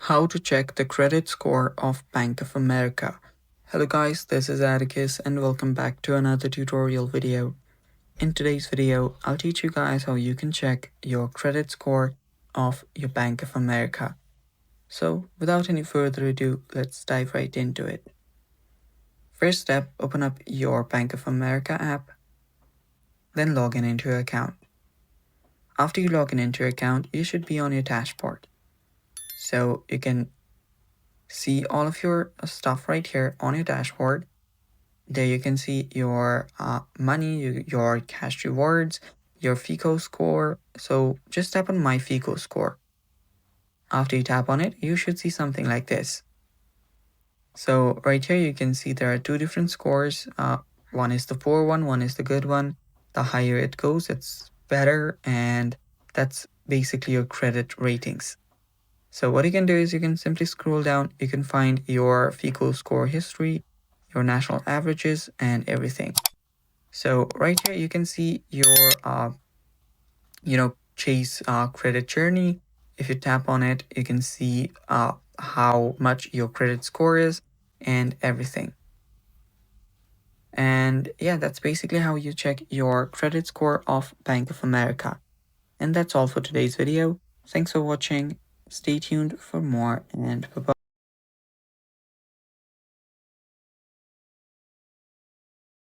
How to check the credit score of Bank of America. Hello guys, this is Atticus and welcome back to another tutorial video. In today's video, I'll teach you guys how you can check your credit score of your Bank of America. So without any further ado, let's dive right into it. First step, open up your Bank of America app, then log in into your account. After you log in into your account, you should be on your dashboard. So you can see all of your stuff right here on your dashboard. There you can see your money, your cash rewards, your FICO score. So just tap on my FICO score. After you tap on it, you should see something like this. So right here you can see there are two different scores. One is the poor one is the good one. The higher it goes, it's better, and that's basically your credit ratings. So what you can do is you can simply scroll down, you can find your FICO score history, your national averages, and everything. So right here you can see your Chase credit journey. If you tap on it, you can see how much your credit score is and everything. And yeah, that's basically how you check your credit score of Bank of America. And that's all for today's video. Thanks for watching. Stay tuned for more, and bye-bye.